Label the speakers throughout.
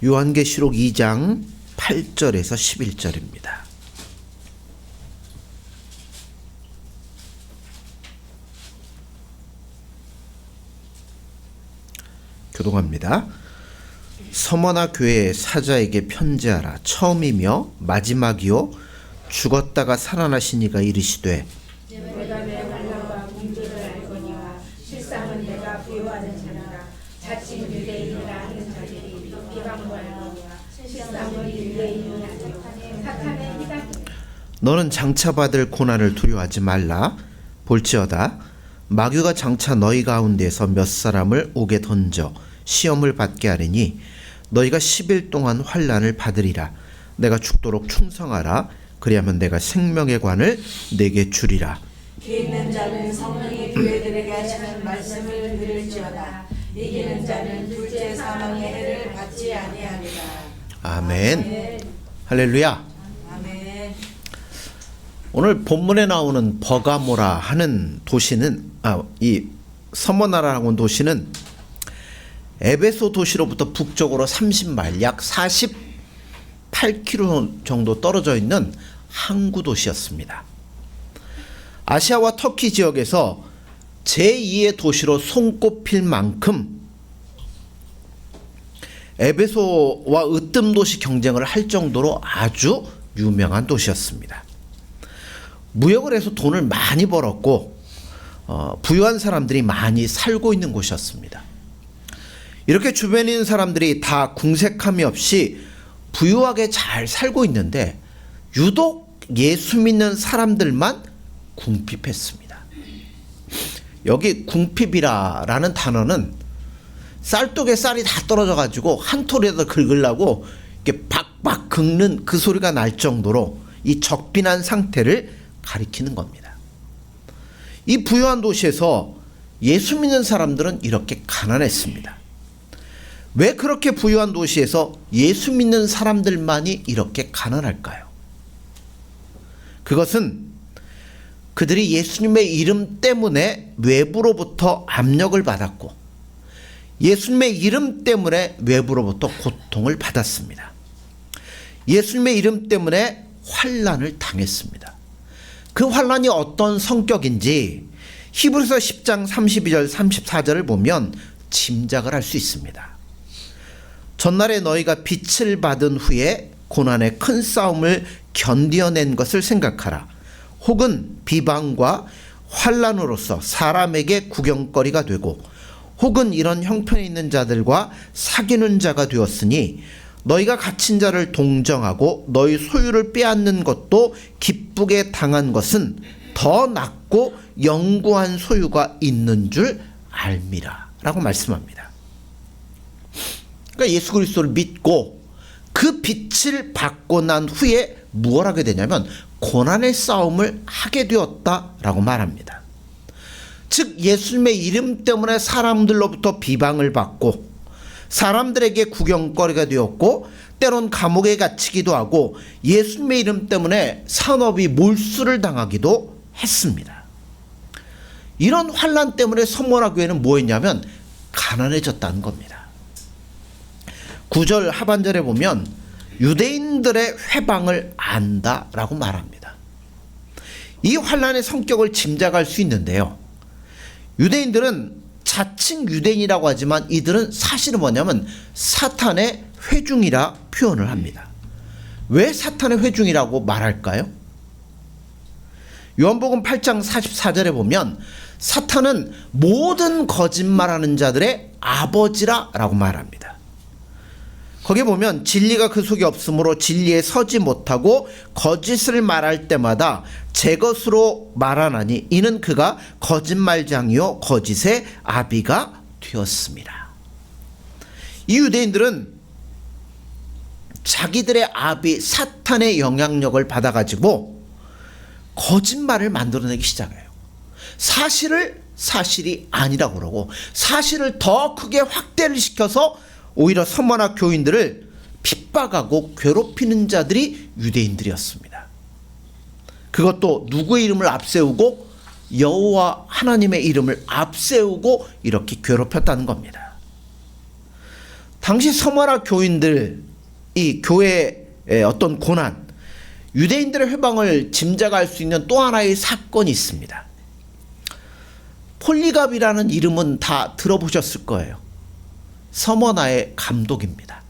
Speaker 1: 요한계시록 2장 8절에서 11절입니다. 교독합니다. 서머나 교회의 사자에게 편지하라. 처음이며 마지막이요 죽었다가 살아나신 이가 이르시되
Speaker 2: 내가 내 환난과 공주를 알거니와 실상은 내가 부요하는 자라. 자칭 유대인이라 하는 자들이 비방을 하거니와 실상은 유대인이 아니요 사탄의 희당이라.
Speaker 1: 너는 장차 받을 고난을 두려워하지 말라. 볼지어다 마귀가 장차 너희 가운데서 몇 사람을 옥에 던져 시험을 받게 하리니 너희가 10일 동안 환난을 받으리라. 내가 죽도록 충성하라. 그리하면 내가 생명의 관을 내게 주리라.
Speaker 2: 귀 있는 자는 성령이 교회들에게 하시는 말씀을 들을지어다. 이기는 자는 둘째 사망의 해를 받지 아니하리라.
Speaker 1: 아멘. 할렐루야.
Speaker 2: 아멘.
Speaker 1: 오늘 본문에 나오는 버가모라 하는 도시는 이 서머나라라고 하는 도시는 에베소 도시로부터 북쪽으로 30마일 약 48km 정도 떨어져 있는 항구 도시였습니다. 아시아와 터키 지역에서 제2의 도시로 손꼽힐 만큼 에베소와 으뜸 도시 경쟁을 할 정도로 아주 유명한 도시였습니다. 무역을 해서 돈을 많이 벌었고 부유한 사람들이 많이 살고 있는 곳이었습니다. 이렇게 주변에 있는 사람들이 다 궁색함이 없이 부유하게 잘 살고 있는데 유독 예수 믿는 사람들만 궁핍했습니다. 여기 궁핍이라는 단어는 쌀독에 쌀이 다 떨어져 가지고 한 톨에다 긁으려고 이렇게 박박 긁는 그 소리가 날 정도로 이 적빈한 상태를 가리키는 겁니다. 이 부유한 도시에서 예수 믿는 사람들은 이렇게 가난했습니다. 왜 그렇게 부유한 도시에서 예수 믿는 사람들만이 이렇게 가난할까요? 그것은 그들이 예수님의 이름 때문에 외부로부터 압력을 받았고 예수님의 이름 때문에 외부로부터 고통을 받았습니다. 예수님의 이름 때문에 환난을 당했습니다. 그 환난이 어떤 성격인지 히브리서 10장 32절 34절을 보면 짐작을 할 수 있습니다. 전날에 너희가 빛을 받은 후에 고난의 큰 싸움을 견뎌낸 것을 생각하라. 혹은 비방과 환난으로서 사람에게 구경거리가 되고 혹은 이런 형편에 있는 자들과 사귀는 자가 되었으니 너희가 갇힌 자를 동정하고 너희 소유를 빼앗는 것도 기쁘게 당한 것은 더 낫고 영구한 소유가 있는 줄 알미라 라고 말씀합니다. 그러니까 예수 그리스도를 믿고 그 빛을 받고 난 후에 무엇을 하게 되냐면 고난의 싸움을 하게 되었다라고 말합니다. 즉 예수님의 이름 때문에 사람들로부터 비방을 받고 사람들에게 구경거리가 되었고 때론 감옥에 갇히기도 하고 예수님의 이름 때문에 산업이 몰수를 당하기도 했습니다. 이런 환난 때문에 서머나 교회는 뭐였냐면 가난해졌다는 겁니다. 9절 하반절에 보면 유대인들의 회방을 안다라고 말합니다. 이 환난의 성격을 짐작할 수 있는데요. 유대인들은 자칭 유대인이라고 하지만 이들은 사실은 뭐냐면 사탄의 회중이라 표현을 합니다. 왜 사탄의 회중이라고 말할까요? 요한복음 8장 44절에 보면 사탄은 모든 거짓말하는 자들의 아버지라고 말합니다. 거기에 보면 진리가 그 속에 없으므로 진리에 서지 못하고 거짓을 말할 때마다 제 것으로 말하나니 이는 그가 거짓말장이요 거짓의 아비가 되었습니다. 이 유대인들은 자기들의 아비 사탄의 영향력을 받아가지고 거짓말을 만들어내기 시작해요. 사실을 사실이 아니라고 그러고 사실을 더 크게 확대를 시켜서 오히려 서머나 교인들을 핍박하고 괴롭히는 자들이 유대인들이었습니다. 그것도 누구의 이름을 앞세우고 여호와 하나님의 이름을 앞세우고 이렇게 괴롭혔다는 겁니다. 당시 서머나 교인들, 이 교회의 어떤 고난, 유대인들의 회방을 짐작할 수 있는 또 하나의 사건이 있습니다. 폴리갑이라는 이름은 다 들어보셨을 거예요. 서머나의 감독입니다.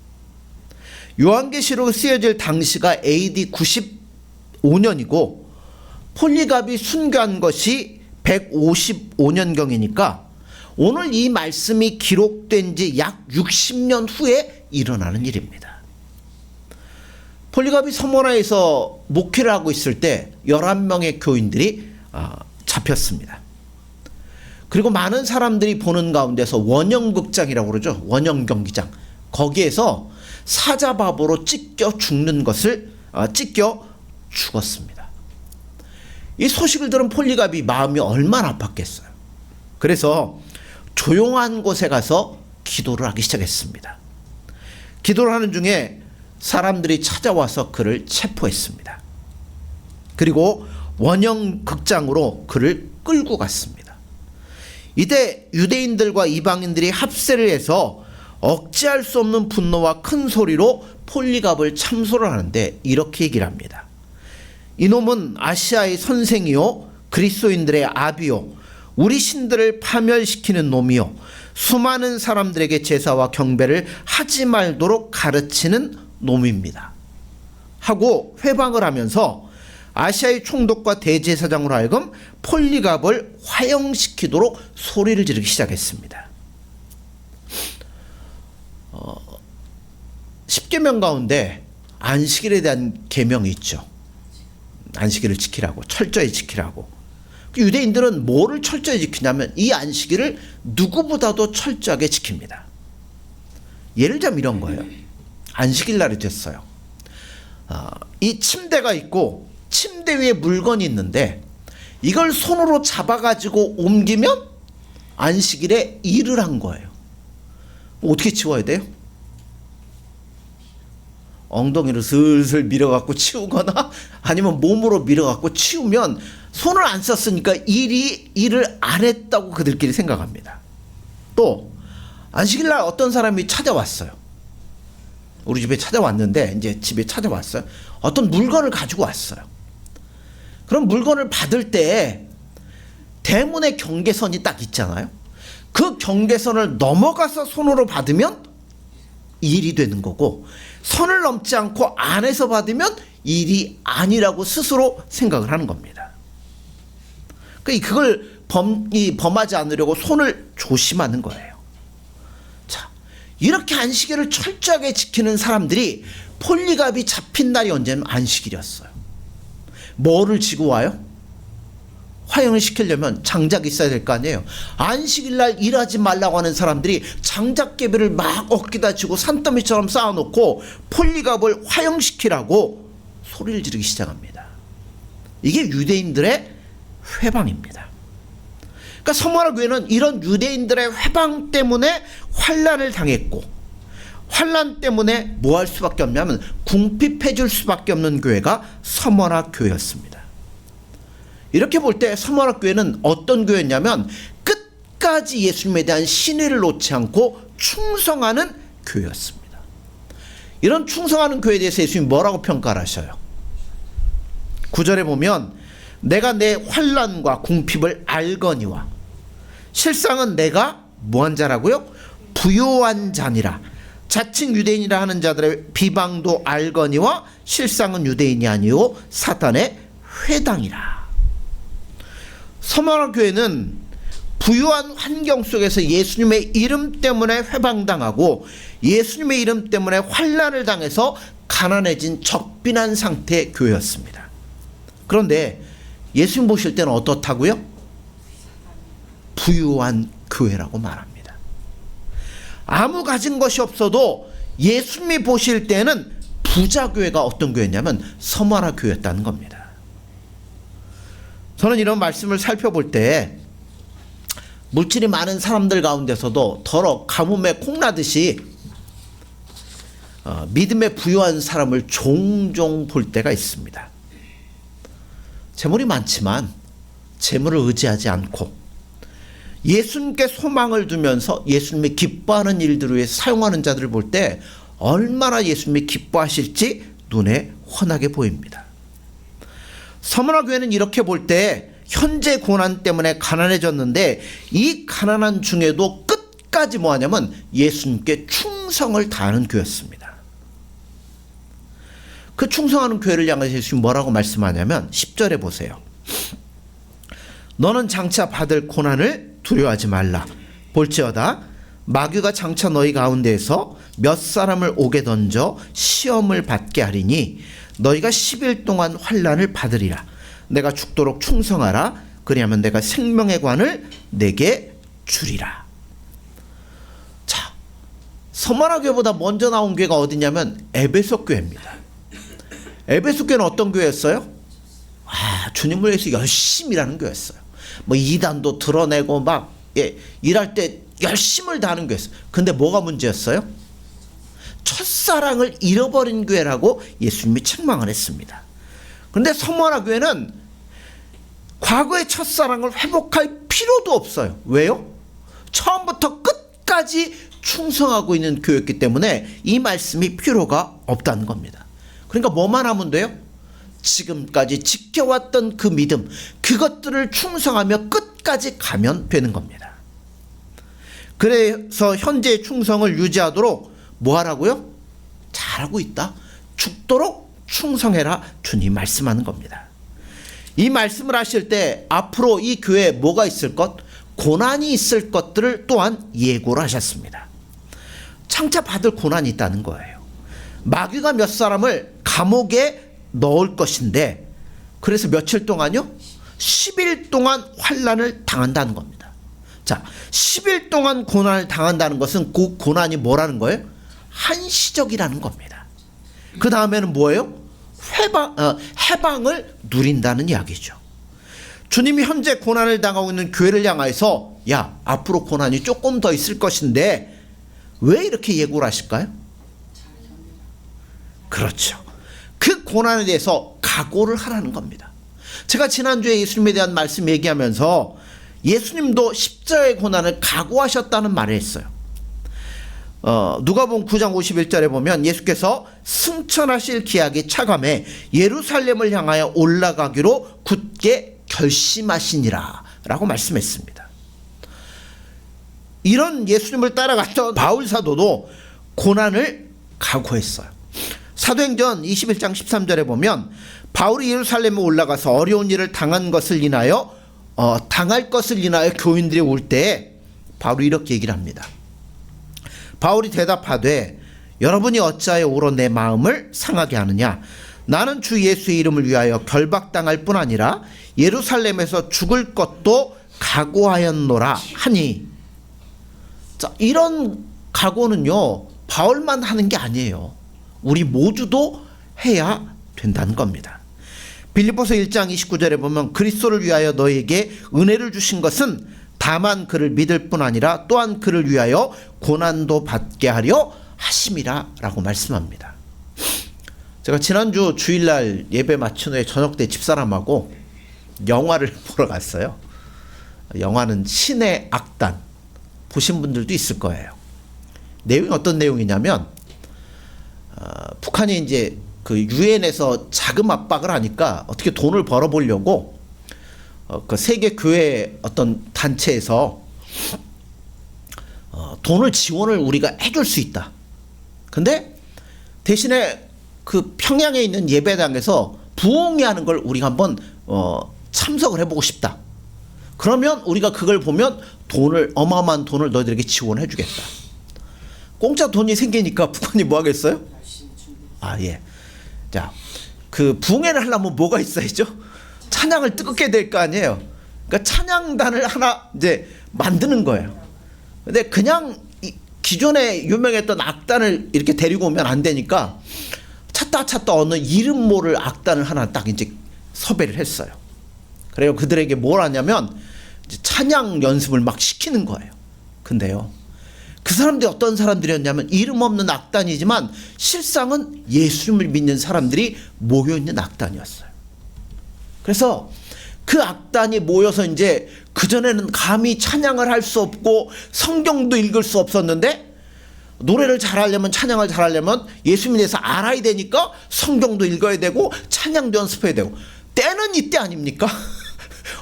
Speaker 1: 요한계시록에 쓰여질 당시가 AD 95년이고 폴리갑이 순교한 것이 155년경이니까 오늘 이 말씀이 기록된 지 약 60년 후에 일어나는 일입니다. 폴리갑이 서머나에서 목회를 하고 있을 때 11명의 교인들이 잡혔습니다. 그리고 많은 사람들이 보는 가운데서 원형극장이라고 그러죠. 원형경기장. 거기에서 사자밥으로 찢겨 죽었습니다. 이 소식을 들은 폴리갑이 마음이 얼마나 아팠겠어요. 그래서 조용한 곳에 가서 기도를 하기 시작했습니다. 기도를 하는 중에 사람들이 찾아와서 그를 체포했습니다. 그리고 원형극장으로 그를 끌고 갔습니다. 이때 유대인들과 이방인들이 합세를 해서 억제할 수 없는 분노와 큰 소리로 폴리갑을 참소를 하는데 이렇게 얘기를 합니다. 이놈은 아시아의 선생이요 그리스도인들의 아비요 우리 신들을 파멸시키는 놈이요 수많은 사람들에게 제사와 경배를 하지 말도록 가르치는 놈입니다. 하고 회방을 하면서 아시아의 총독과 대제사장으로 하여금 폴리갑을 화형시키도록 소리를 지르기 시작했습니다. 10계명 가운데 안식일에 대한 계명이 있죠. 안식일을 지키라고, 철저히 지키라고. 유대인들은 뭐를 철저히 지키냐면 이 안식일을 누구보다도 철저하게 지킵니다. 예를 들자면 이런 거예요. 안식일 날이 됐어요. 이 침대가 있고 침대 위에 물건이 있는데 이걸 손으로 잡아가지고 옮기면 안식일에 일을 한 거예요. 어떻게 치워야 돼요? 엉덩이로 슬슬 밀어갖고 치우거나 아니면 몸으로 밀어갖고 치우면 손을 안 썼으니까 일을 안 했다고 그들끼리 생각합니다. 또 안식일날 어떤 사람이 찾아왔어요. 우리 집에 찾아왔는데 이제 집에 찾아왔어요. 어떤 물건을 가지고 왔어요. 그럼 물건을 받을 때 대문의 경계선이 딱 있잖아요. 그 경계선을 넘어가서 손으로 받으면 일이 되는 거고 선을 넘지 않고 안에서 받으면 일이 아니라고 스스로 생각을 하는 겁니다. 그걸 범하지 않으려고 손을 조심하는 거예요. 자, 이렇게 안식일을 철저하게 지키는 사람들이 폴리갑이 잡힌 날이 언제는 안식일이었어요. 뭐를 지고 와요? 화형을 시키려면 장작이 있어야 될 거 아니에요. 안식일 날 일하지 말라고 하는 사람들이 장작개비를 막 어깨다 쥐고 산더미처럼 쌓아놓고 폴리갑을 화형시키라고 소리를 지르기 시작합니다. 이게 유대인들의 회방입니다. 그러니까 서머나 교회는 이런 유대인들의 회방 때문에 환난을 당했고 환난 때문에 뭐 할 수밖에 없냐면 궁핍해 줄 수밖에 없는 교회가 서머나 교회였습니다. 이렇게 볼 때 서머나 교회는 어떤 교회였냐면 끝까지 예수님에 대한 신의를 놓지 않고 충성하는 교회였습니다. 이런 충성하는 교회에 대해서 예수님이 뭐라고 평가를 하셔요? 9절에 보면 내가 내 환난과 궁핍을 알거니와 실상은 내가 뭐한 자라고요? 부요한 자니라. 자칭 유대인이라 하는 자들의 비방도 알거니와 실상은 유대인이 아니오 사탄의 회당이라. 서머나 교회는 부유한 환경 속에서 예수님의 이름 때문에 회방당하고 예수님의 이름 때문에 환난을 당해서 가난해진 적빈한 상태의 교회였습니다. 그런데 예수님 보실 때는 어떻다고요? 부유한 교회라고 말합니다. 아무 가진 것이 없어도 예수님이 보실 때는 부자 교회가 어떤 교회냐면 서머나 교회였다는 겁니다. 저는 이런 말씀을 살펴볼 때 물질이 많은 사람들 가운데서도 더러 가뭄에 콩나듯이 믿음에 부유한 사람을 종종 볼 때가 있습니다. 재물이 많지만 재물을 의지하지 않고 예수님께 소망을 두면서 예수님이 기뻐하는 일들을 위해 사용하는 자들을 볼 때 얼마나 예수님이 기뻐하실지 눈에 훤하게 보입니다. 서머나 교회는 이렇게 볼 때 현재 고난 때문에 가난해졌는데 이 가난한 중에도 끝까지 뭐하냐면 예수님께 충성을 다하는 교회였습니다. 그 충성하는 교회를 향해서 예수님이 뭐라고 말씀하냐면 10절에 보세요. 너는 장차 받을 고난을 두려워하지 말라. 볼지어다 마귀가 장차 너희 가운데에서 몇 사람을 옥에 던져 시험을 받게 하리니 너희가 10일 동안 환난을 받으리라. 내가 죽도록 충성하라. 그리하면 내가 생명의 관을 내게 주리라. 자, 서머나 교회보다 먼저 나온 교회가 어디냐면 에베소 교회입니다. 에베소 교회는 어떤 교회였어요? 주님을 위해서 열심히 일하는 교회였어요. 뭐 이단도 드러내고 막 일할 때 열심을 다하는 교회였어요. 근데 뭐가 문제였어요? 첫사랑을 잃어버린 교회라고 예수님이 책망을 했습니다. 그런데 서머나 교회는 과거의 첫사랑을 회복할 필요도 없어요. 왜요? 처음부터 끝까지 충성하고 있는 교회였기 때문에 이 말씀이 필요가 없다는 겁니다. 그러니까 뭐만 하면 돼요? 지금까지 지켜왔던 그 믿음, 그것들을 충성하며 끝까지 가면 되는 겁니다. 그래서 현재의 충성을 유지하도록 뭐 하라고요? 잘하고 있다. 죽도록 충성해라. 주님 말씀하는 겁니다. 이 말씀을 하실 때 앞으로 이 교회에 뭐가 있을 것? 고난이 있을 것들을 또한 예고를 하셨습니다. 장차 받을 고난이 있다는 거예요. 마귀가 몇 사람을 감옥에 넣을 것인데 그래서 며칠 동안요? 10일 동안 환난을 당한다는 겁니다. 자, 10일 동안 고난을 당한다는 것은 그 고난이 뭐라는 거예요? 한시적이라는 겁니다. 그 다음에는 뭐예요? 해방을 누린다는 이야기죠. 주님이 현재 고난을 당하고 있는 교회를 향해서 야, 앞으로 고난이 조금 더 있을 것인데 왜 이렇게 예고를 하실까요? 그렇죠. 그 고난에 대해서 각오를 하라는 겁니다. 제가 지난주에 예수님에 대한 말씀 얘기하면서 예수님도 십자가의 고난을 각오하셨다는 말을 했어요. 누가복음 9장 51절에 보면 예수께서 승천하실 기약이 차감해 예루살렘을 향하여 올라가기로 굳게 결심하시니라 라고 말씀했습니다. 이런 예수님을 따라갔던 바울 사도도 고난을 각오했어요. 사도행전 21장 13절에 보면 바울이 예루살렘에 올라가서 어려운 일을 당할 것을 인하여 교인들이 올 때에 바울이 이렇게 얘기를 합니다. 바울이 대답하되 여러분이 어찌하여 오로 내 마음을 상하게 하느냐. 나는 주 예수의 이름을 위하여 결박당할 뿐 아니라 예루살렘에서 죽을 것도 각오하였노라 하니. 자, 이런 각오는요 바울만 하는 게 아니에요. 우리 모두도 해야 된다는 겁니다. 빌립보서 1장 29절에 보면 그리스도를 위하여 너에게 은혜를 주신 것은 다만 그를 믿을 뿐 아니라 또한 그를 위하여 고난도 받게 하려 하심이라 라고 말씀합니다. 제가 지난주 주일날 예배 마친 후에 저녁 때 집사람하고 영화를 보러 갔어요. 영화는 신의 악단. 보신 분들도 있을 거예요. 내용이 어떤 내용이냐면 북한이 이제 그 유엔에서 자금 압박을 하니까 어떻게 돈을 벌어보려고 그 세계 교회 어떤 단체에서 돈을 지원을 우리가 해줄 수 있다. 근데 대신에 그 평양에 있는 예배당에서 부흥회하는 걸 우리가 한번 참석을 해보고 싶다. 그러면 우리가 그걸 보면 어마어마한 돈을 너희들에게 지원해 주겠다. 공짜 돈이 생기니까 북한이 뭐 하겠어요? 예. 자, 그 부흥회를 하려면 뭐가 있어야죠? 찬양을 뜨겁게 될 거 아니에요. 그러니까 찬양단을 하나 이제 만드는 거예요. 근데 그냥 기존에 유명했던 악단을 이렇게 데리고 오면 안 되니까 찾다 어느 이름 모를 악단을 하나 딱 이제 섭외를 했어요. 그래요. 그들에게 뭘 하냐면 이제 찬양 연습을 막 시키는 거예요. 근데요, 그 사람들이 어떤 사람들이었냐면 이름 없는 악단이지만 실상은 예수님을 믿는 사람들이 모여있는 악단이었어요. 그래서 그 악단이 모여서 이제 그전에는 감히 찬양을 할 수 없고 성경도 읽을 수 없었는데, 노래를 잘하려면, 찬양을 잘하려면 예수님에 대해서 알아야 되니까 성경도 읽어야 되고 찬양도 연습해야 되고. 때는 이때 아닙니까?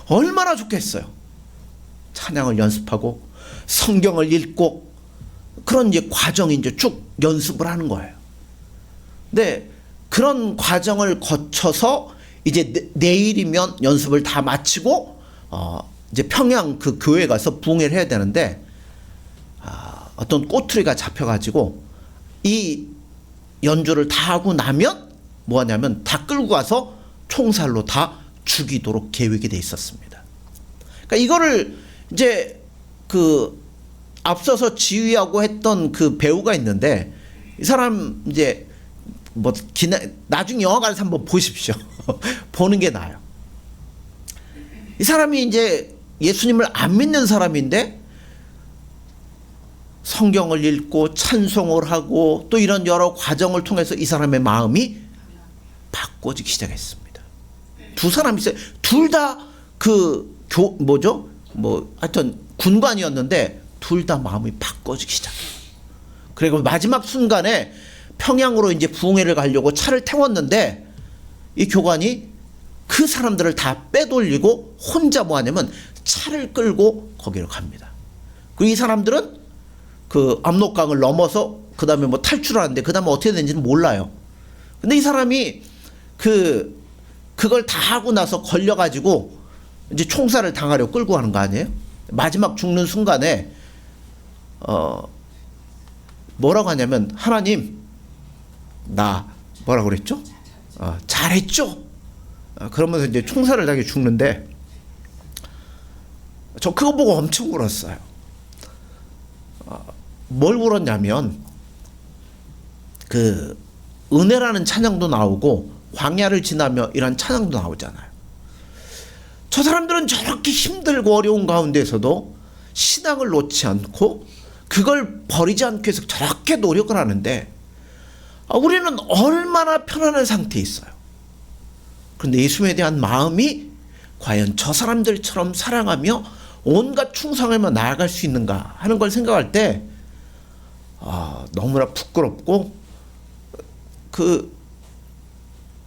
Speaker 1: 얼마나 좋겠어요. 찬양을 연습하고 성경을 읽고 그런 이제 과정이 이제 쭉 연습을 하는 거예요. 근데 그런 과정을 거쳐서 이제 내일이면 연습을 다 마치고 이제 평양 그 교회 가서 부흥회를 해야 되는데, 어떤 꼬투리가 잡혀가지고 이 연주를 다 하고 나면 뭐 하냐면 다 끌고 가서 총살로 다 죽이도록 계획이 돼 있었습니다. 그러니까 이거를 이제 그 앞서서 지휘하고 했던 그 배우가 있는데, 이 사람 이제 뭐 나중에 영화관에서 한번 보십시오. 보는 게 나아요. 이 사람이 이제 예수님을 안 믿는 사람인데 성경을 읽고 찬송을 하고 또 이런 여러 과정을 통해서 이 사람의 마음이 바꿔지기 시작했습니다. 두 사람이 있어요. 둘 다 하여튼 군관이었는데 둘 다 마음이 바꿔지기 시작해요. 그리고 마지막 순간에 평양으로 이제 부흥회를 가려고 차를 태웠는데, 이 교관이 그 사람들을 다 빼돌리고 혼자 뭐 하냐면 차를 끌고 거기로 갑니다. 그리고 이 사람들은 그 압록강을 넘어서 그 다음에 뭐 탈출하는데 그 다음에 어떻게 되는지는 몰라요. 근데 이 사람이 그걸 다 하고 나서 걸려가지고 이제 총살을 당하려고 끌고 가는 거 아니에요? 마지막 죽는 순간에 뭐라고 하냐면, 하나님 나 뭐라고 그랬죠? 잘했죠? 그러면서 이제 총살을 당해 죽는데, 저 그거 보고 엄청 울었어요. 뭘 울었냐면, 그 은혜라는 찬양도 나오고 광야를 지나며 이런 찬양도 나오잖아요. 저 사람들은 저렇게 힘들고 어려운 가운데서도 신앙을 놓지 않고 그걸 버리지 않기 위해서 저렇게 노력을 하는데, 우리는 얼마나 편안한 상태에 있어요. 그런데 예수님에 대한 마음이 과연 저 사람들처럼 사랑하며 온갖 충성하며 나아갈 수 있는가 하는 걸 생각할 때 너무나 부끄럽고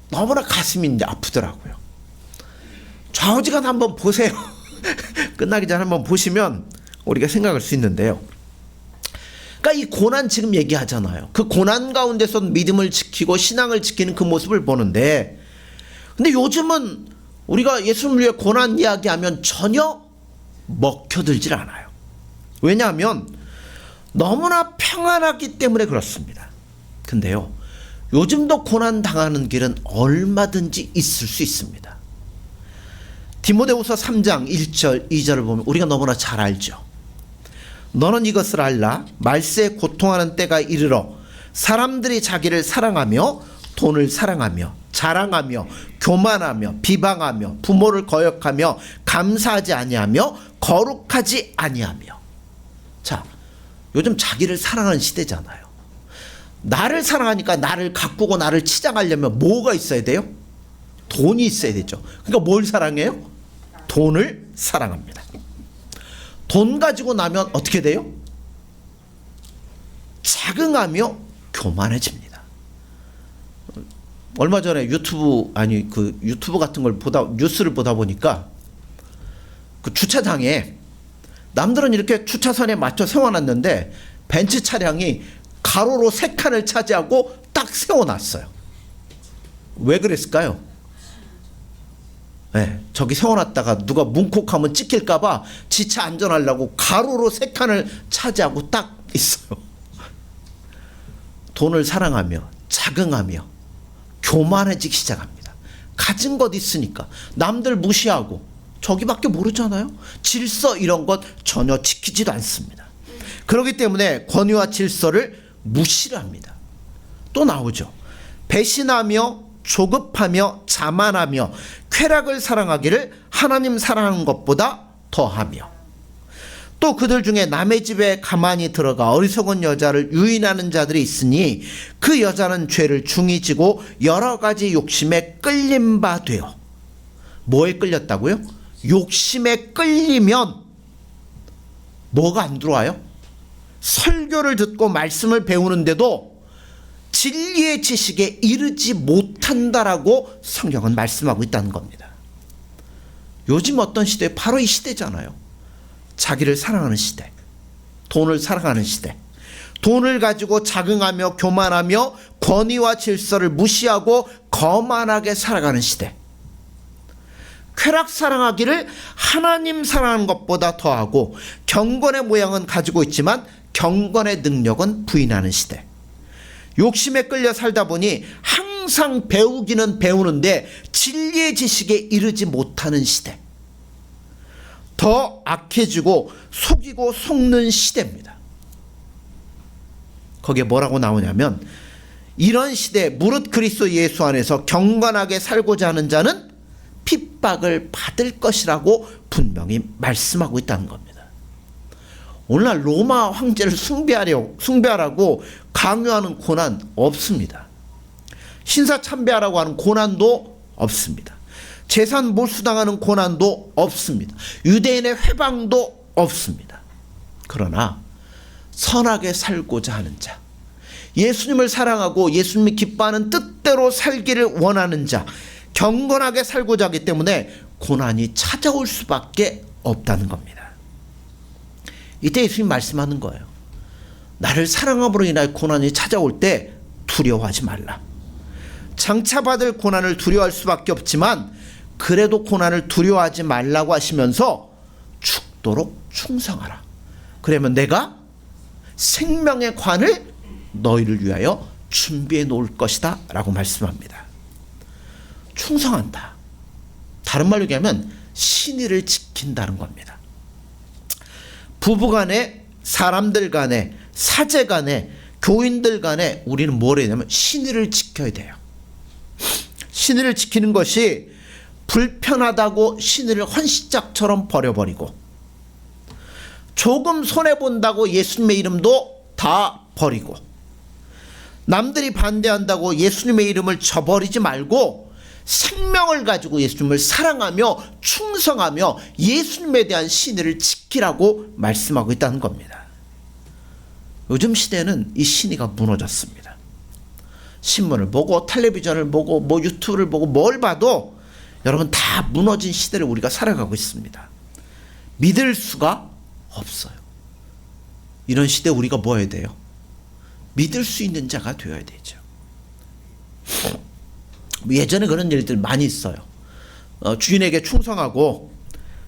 Speaker 1: 너무나 가슴이 이제 아프더라고요. 좌우지간 한번 보세요. 끝나기 전에 한번 보시면 우리가 생각할 수 있는데요. 그러니까 이 고난 지금 얘기하잖아요. 그 고난 가운데서 믿음을 지키고 신앙을 지키는 그 모습을 보는데, 근데 요즘은 우리가 예수님을 위해 고난 이야기하면 전혀 먹혀들질 않아요. 왜냐하면 너무나 평안하기 때문에 그렇습니다. 근데요, 요즘도 고난 당하는 길은 얼마든지 있을 수 있습니다. 디모데후서 3장 1절 2절을 보면 우리가 너무나 잘 알죠. 너는 이것을 알라. 말세에 고통하는 때가 이르러 사람들이 자기를 사랑하며 돈을 사랑하며 자랑하며 교만하며 비방하며 부모를 거역하며 감사하지 아니하며 거룩하지 아니하며. 자, 요즘 자기를 사랑하는 시대잖아요. 나를 사랑하니까 나를 가꾸고 나를 치장하려면 뭐가 있어야 돼요? 돈이 있어야 되죠. 그러니까 뭘 사랑해요? 돈을 사랑합니다. 돈 가지고 나면 어떻게 돼요? 자긍하며 교만해집니다. 얼마 전에 유튜브 같은 걸 뉴스를 보다 보니까 그 주차장에 남들은 이렇게 주차선에 맞춰 세워놨는데 벤츠 차량이 가로로 3칸을 차지하고 딱 세워놨어요. 왜 그랬을까요? 네, 저기 세워놨다가 누가 뭉콕하면 찍힐까봐 지차 안전하려고 가로로 3칸을 차지하고 딱 있어요. 돈을 사랑하며 자긍하며 교만해지기 시작합니다. 가진 것 있으니까 남들 무시하고 저기밖에 모르잖아요. 질서 이런 것 전혀 지키지도 않습니다. 그렇기 때문에 권위와 질서를 무시를 합니다. 또 나오죠. 배신하며 조급하며 자만하며 쾌락을 사랑하기를 하나님 사랑하는 것보다 더하며, 또 그들 중에 남의 집에 가만히 들어가 어리석은 여자를 유인하는 자들이 있으니 그 여자는 죄를 중히 지고 여러 가지 욕심에 끌린 바 되어. 뭐에 끌렸다고요? 욕심에 끌리면 뭐가 안 들어와요? 설교를 듣고 말씀을 배우는데도 진리의 지식에 이르지 못한다라고 성경은 말씀하고 있다는 겁니다. 요즘 어떤 시대? 바로 이 시대잖아요. 자기를 사랑하는 시대, 돈을 사랑하는 시대, 돈을 가지고 자긍하며 교만하며 권위와 질서를 무시하고 거만하게 살아가는 시대. 쾌락 사랑하기를 하나님 사랑하는 것보다 더하고 경건의 모양은 가지고 있지만 경건의 능력은 부인하는 시대. 욕심에 끌려 살다 보니 항상 배우기는 배우는데 진리의 지식에 이르지 못하는 시대. 더 악해지고 속이고 속는 시대입니다. 거기에 뭐라고 나오냐면 이런 시대 무릇 그리스도 예수 안에서 경건하게 살고자 하는 자는 핍박을 받을 것이라고 분명히 말씀하고 있다는 겁니다. 오늘날 로마 황제를 숭배하라고 강요하는 고난 없습니다. 신사 참배하라고 하는 고난도 없습니다. 재산 몰수당하는 고난도 없습니다. 유대인의 회방도 없습니다. 그러나 선하게 살고자 하는 자, 예수님을 사랑하고 예수님이 기뻐하는 뜻대로 살기를 원하는 자, 경건하게 살고자 하기 때문에 고난이 찾아올 수밖에 없다는 겁니다. 이때 예수님 말씀하는 거예요. 나를 사랑함으로 인하여 고난이 찾아올 때 두려워하지 말라. 장차 받을 고난을 두려워할 수밖에 없지만 그래도 고난을 두려워하지 말라고 하시면서 죽도록 충성하라. 그러면 내가 생명의 관을 너희를 위하여 준비해 놓을 것이다 라고 말씀합니다. 충성한다. 다른 말로 얘기하면 신의를 지킨다는 겁니다. 부부간에, 사람들 간에, 사제 간에, 교인들 간에 우리는 뭘 해야 되냐면 신의를 지켜야 돼요. 신의를 지키는 것이 불편하다고 신의를 헌시짝처럼 버려버리고, 조금 손해본다고 예수님의 이름도 다 버리고, 남들이 반대한다고 예수님의 이름을 저버리지 말고 생명을 가지고 예수님을 사랑하며 충성하며 예수님에 대한 신의를 지키라고 말씀하고 있다는 겁니다. 요즘 시대는 이 신의가 무너졌습니다. 신문을 보고 텔레비전을 보고 뭐 유튜브를 보고 뭘 봐도 여러분 다 무너진 시대를 우리가 살아가고 있습니다. 믿을 수가 없어요. 이런 시대 우리가 뭐 해야 돼요? 믿을 수 있는 자가 되어야 되죠. 예전에 그런 일들 많이 있어요. 주인에게 충성하고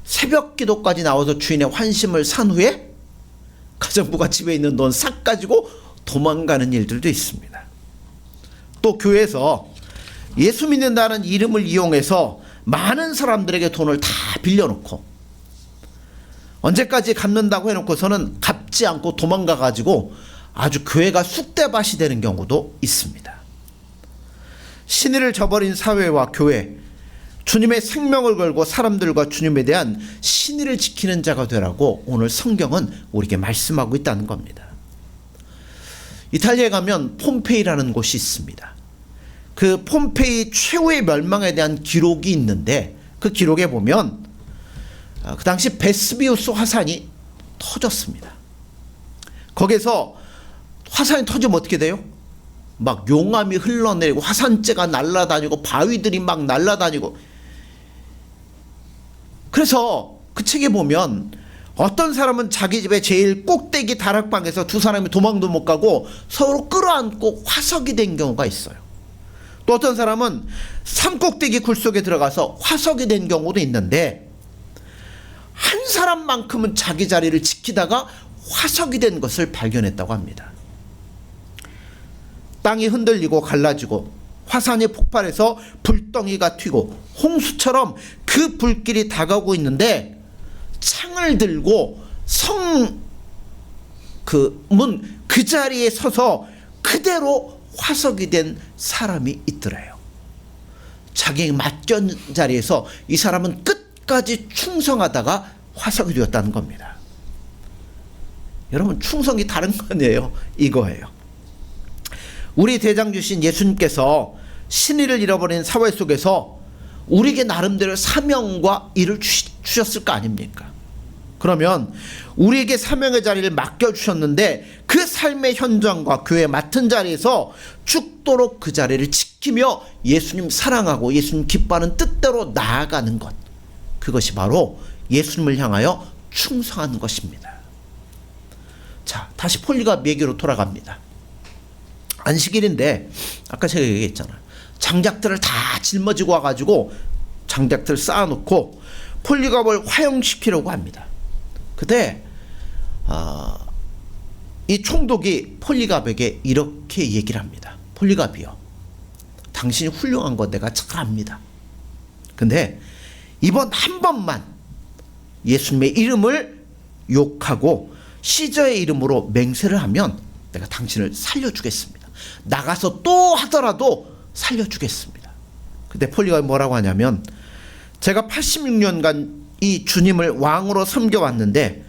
Speaker 1: 새벽 기도까지 나와서 주인의 환심을 산 후에 가정부가 집에 있는 돈 싹 가지고 도망가는 일들도 있습니다. 또 교회에서 예수 믿는다는 이름을 이용해서 많은 사람들에게 돈을 다 빌려놓고 언제까지 갚는다고 해놓고서는 갚지 않고 도망가 가지고 아주 교회가 쑥대밭이 되는 경우도 있습니다. 신의를 저버린 사회와 교회, 주님의 생명을 걸고 사람들과 주님에 대한 신의를 지키는 자가 되라고 오늘 성경은 우리에게 말씀하고 있다는 겁니다. 이탈리아에 가면 폼페이라는 곳이 있습니다. 그 폼페이 최후의 멸망에 대한 기록이 있는데 그 기록에 보면 그 당시 베스비우스 화산이 터졌습니다. 거기서 화산이 터지면 어떻게 돼요? 막 용암이 흘러내리고 화산재가 날아다니고 바위들이 막 날아다니고. 그래서 그 책에 보면 어떤 사람은 자기 집에 제일 꼭대기 다락방에서 두 사람이 도망도 못 가고 서로 끌어안고 화석이 된 경우가 있어요. 또 어떤 사람은 산꼭대기 굴 속에 들어가서 화석이 된 경우도 있는데 한 사람만큼은 자기 자리를 지키다가 화석이 된 것을 발견했다고 합니다. 땅이 흔들리고 갈라지고 화산이 폭발해서 불덩이가 튀고 홍수처럼 그 불길이 다가오고 있는데 창을 들고 문 그 자리에 서서 그대로 화석이 된 사람이 있더래요. 자기 맡겨진 자리에서 이 사람은 끝까지 충성하다가 화석이 되었다는 겁니다. 여러분 충성이 다른 거 아니에요? 이거예요. 우리 대장 주신 예수님께서 신의를 잃어버린 사회 속에서 우리에게 나름대로 사명과 일을 주셨을 거 아닙니까? 그러면 우리에게 사명의 자리를 맡겨주셨는데 그 삶의 현장과 교회 맡은 자리에서 죽도록 그 자리를 지키며 예수님 사랑하고 예수님 기뻐하는 뜻대로 나아가는 것, 그것이 바로 예수님을 향하여 충성하는 것입니다. 자, 다시 폴리갑 얘기로 돌아갑니다. 안식일인데 아까 제가 얘기했잖아요. 장작들을 다 짊어지고 와가지고 장작들을 쌓아놓고 폴리갑을 화형시키려고 합니다. 그때 이 총독이 폴리갑에게 이렇게 얘기를 합니다. 폴리갑이요, 당신이 훌륭한 거 내가 잘 압니다. 근데 이번 한 번만 예수님의 이름을 욕하고 시저의 이름으로 맹세를 하면 내가 당신을 살려주겠습니다. 나가서 또 하더라도 살려주겠습니다. 근데 폴리갑이 뭐라고 하냐면, 제가 86년간 이 주님을 왕으로 섬겨왔는데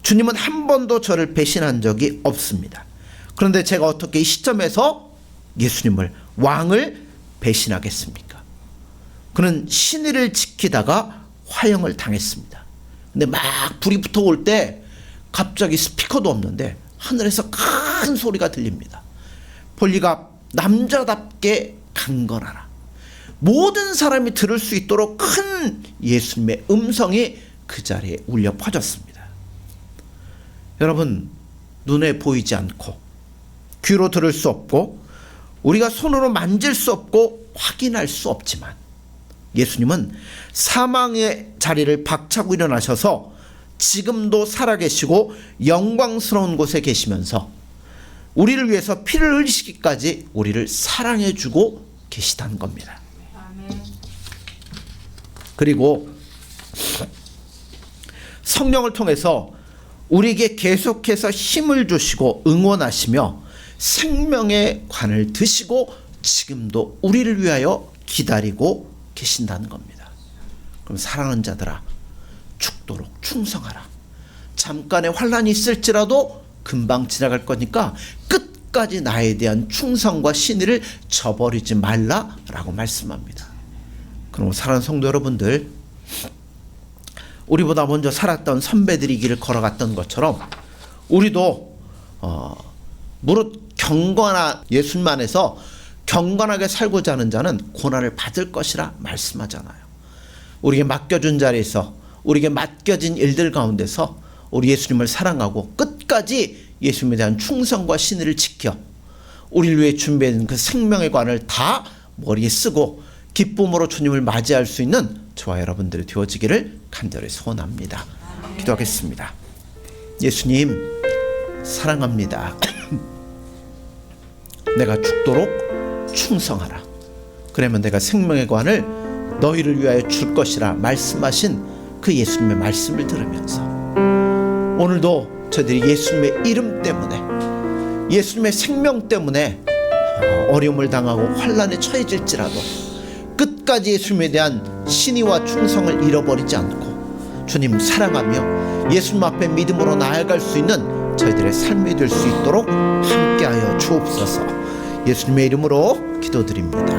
Speaker 1: 주님은 한 번도 저를 배신한 적이 없습니다. 그런데 제가 어떻게 이 시점에서 예수님을, 왕을 배신하겠습니까? 그는 신의를 지키다가 화형을 당했습니다. 근데 막 불이 붙어올 때 갑자기 스피커도 없는데 하늘에서 큰 소리가 들립니다. 폴리갑, 남자답게 강건하라. 모든 사람이 들을 수 있도록 큰 예수님의 음성이 그 자리에 울려 퍼졌습니다. 여러분, 눈에 보이지 않고 귀로 들을 수 없고 우리가 손으로 만질 수 없고 확인할 수 없지만 예수님은 사망의 자리를 박차고 일어나셔서 지금도 살아계시고 영광스러운 곳에 계시면서 우리를 위해서 피를 흘리시기까지 우리를 사랑해주고 계시다는 겁니다. 그리고 성령을 통해서 우리에게 계속해서 힘을 주시고 응원하시며 생명의 관을 드시고 지금도 우리를 위하여 기다리고 계신다는 겁니다. 그럼 사랑하는 자들아, 죽도록 충성하라. 잠깐의 환난이 있을지라도 금방 지나갈 거니까 끝까지 나에 대한 충성과 신의를 저버리지 말라라고 말씀합니다. 그럼 사랑하는 성도 여러분들, 우리보다 먼저 살았던 선배들이 길을 걸어갔던 것처럼 우리도 무릇 경건한 예수님 안에서 경건하게 살고자 하는 자는 고난을 받을 것이라 말씀하잖아요. 우리에게 맡겨준 자리에서, 우리에게 맡겨진 일들 가운데서 우리 예수님을 사랑하고 끝까지 예수님에 대한 충성과 신의를 지켜 우리를 위해 준비된 그 생명의 관을 다 머리에 쓰고 기쁨으로 주님을 맞이할 수 있는 저와 여러분들이 되어지기를 간절히 소원합니다. 기도하겠습니다. 예수님, 사랑합니다. 내가 죽도록 충성하라. 그러면 내가 생명의 관을 너희를 위하여 줄 것이라 말씀하신 그 예수님의 말씀을 들으면서 오늘도 저희들이 예수님의 이름 때문에, 예수님의 생명 때문에 어려움을 당하고 환난에 처해질지라도 끝까지 예수님에 대한 신의와 충성을 잃어버리지 않고 주님 사랑하며 예수님 앞에 믿음으로 나아갈 수 있는 저희들의 삶이 될 수 있도록 함께하여 주옵소서. 예수님의 이름으로 기도드립니다.